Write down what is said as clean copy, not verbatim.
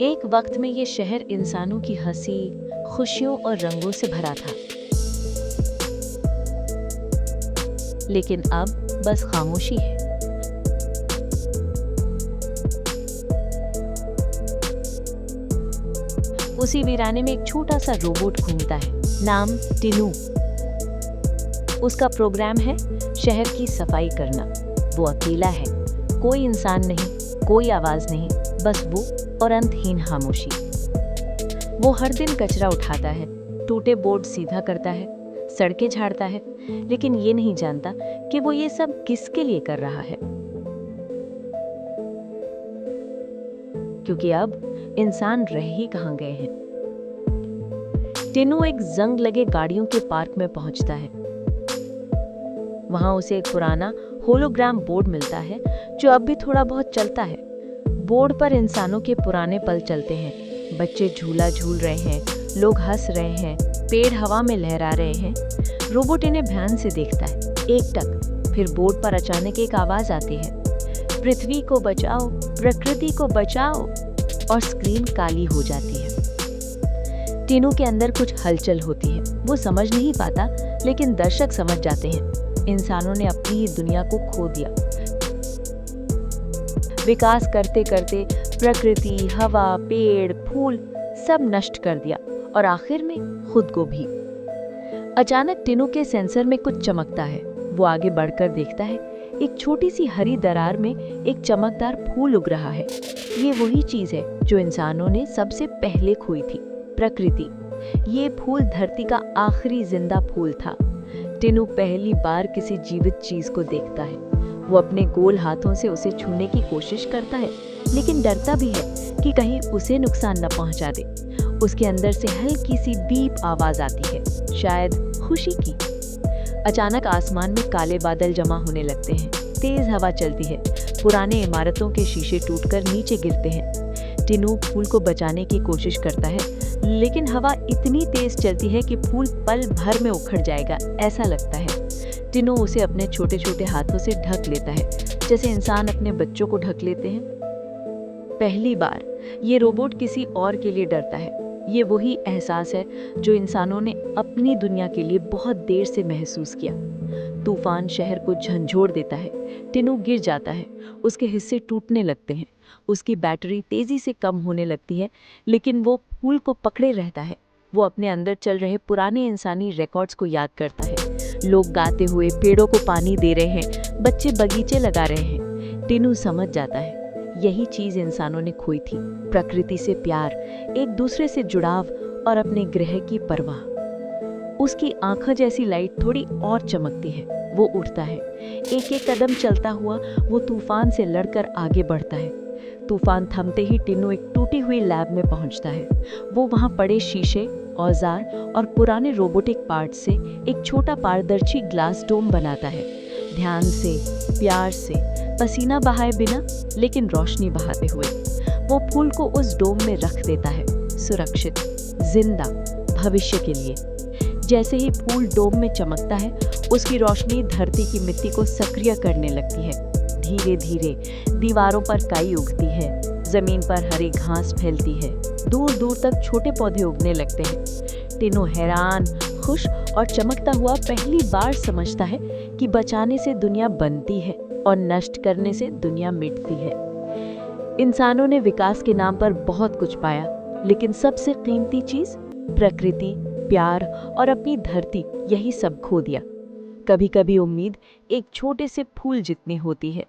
एक वक्त में ये शहर इंसानों की हंसी, खुशियों और रंगों से भरा था। लेकिन अब बस खामोशी है। उसी वीराने में एक छोटा सा रोबोट घूमता है, नाम टिनू। उसका प्रोग्राम है शहर की सफाई करना। वो अकेला है, कोई इंसान नहीं, कोई आवाज नहीं, बस वो और अंतहीन खामोशी। वो हर दिन कचरा उठाता है, टूटे बोर्ड सीधा करता है, सड़कें झाड़ता है, लेकिन ये नहीं जानता कि वो ये सब किसके लिए कर रहा है। क्योंकि अब इंसान रह ही कहाँ गए हैं। टिनू एक जंग लगे गाड़ियों के पार्क में पहुंचता है। वहां उसे एक पुराना होलोग्राम बोर्ड मिलता है जो अब भी थोड़ा बहुत चलता है। बोर्ड पर इंसानों के पुराने पल चलते हैं। बच्चे झूला झूल रहे हैं, लोग हंस रहे हैं, पेड़ हवा में लहरा रहे हैं। रोबोट इन्हें ध्यान से देखता है, एकटक। फिर बोर्ड पर अचानक एक आवाज आती है, पृथ्वी को बचाओ, प्रकृति को बचाओ, और स्क्रीन काली हो जाती है। टिनू के अंदर कुछ हलचल होती है। वो समझ नहीं पाता, लेकिन दर्शक समझ जाते हैं। इंसानों ने अपनी ही दुनिया को खो दिया। विकास करते करते प्रकृति, हवा, पेड़, फूल सब नष्ट कर दिया, और आखिर में खुद को भी। अचानक टिनू के सेंसर में कुछ चमकता है। वो आगे बढ़कर देखता है, एक छोटी सी हरी दरार में एक चमकदार फूल उग रहा है। ये वही चीज है जो इंसानों ने सबसे पहले खोई थी, प्रकृति। ये फूल धरती का आखिरी जिंदा फूल था। टिनू पहली बार किसी जीवित चीज को देखता है। वो अपने गोल हाथों से उसे छूने की कोशिश करता है, लेकिन डरता भी है कि कहीं उसे नुकसान न पहुंचा दे। उसके अंदर से हल्की सी बीप आवाज आती है, शायद खुशी की। अचानक आसमान में काले बादल जमा होने लगते हैं। तेज हवा चलती है, पुराने इमारतों के शीशे टूटकर नीचे गिरते हैं। टिनू फूल को बचाने की कोशिश करता है, लेकिन हवा इतनी तेज चलती है कि फूल पल भर में उखड़ जाएगा, ऐसा लगता है। टिनू उसे अपने छोटे छोटे हाथों से ढक लेता है, जैसे इंसान अपने बच्चों को ढक लेते हैं। पहली बार ये रोबोट किसी और के लिए डरता है। ये वही एहसास है जो इंसानों ने अपनी दुनिया के लिए बहुत देर से महसूस किया। तूफान शहर को झंझोड़ देता है। टिनू गिर जाता है, उसके हिस्से टूटने लगते हैं, उसकी बैटरी तेजी से कम होने लगती है, लेकिन वो फूल को पकड़े रहता है। वो अपने अंदर चल रहे पुराने इंसानी रिकॉर्ड्स को याद करता है। लोग गाते हुए पेड़ों को पानी दे रहे हैं, बच्चे बगीचे लगा रहे हैं। टिनू समझ जाता है, यही चीज इंसानों ने खोई थी, प्रकृति से प्यार, एक दूसरे से जुड़ाव और अपने ग्रह की परवाह। उसकी आंखों जैसी लाइट थोड़ी और चमकती है। वो उठता है, एक एक कदम चलता हुआ वो तूफान से लड़कर आगे बढ़ता है। तूफान थमते ही टिनू एक टूटी हुई लैब में पहुंचता है। वो वहां पड़े शीशे, औजार और पुराने रोबोटिक पार्ट से एक छोटा पारदर्शी ग्लास डोम बनाता है। ध्यान से, प्यार से, पसीना बहाए बिना, लेकिन रोशनी बहाते हुए। वो फूल को उस डोम में रख देता है, सुरक्षित, जिंदा, भविष्य के लिए। जैसे ही फूल डोम में चमकता है, उसकी रोशनी धरती की मिट्टी को सक्रिय करने लगती है। धीरे धीरे दीवारों पर काई उगती है, जमीन पर हरी घास फैलती है, दूर दूर तक छोटे पौधे उगने लगते हैं। टिनू हैरान, खुश और चमकता हुआ पहली बार समझता है कि बचाने से दुनिया बनती है और नष्ट करने से दुनिया मिटती है। इंसानों ने विकास के नाम पर बहुत कुछ पाया, लेकिन सबसे कीमती चीज, प्रकृति, प्यार और अपनी धरती, यही सब खो दिया। कभी कभी उम्मीद एक छोटे से फूल जितनी होती है,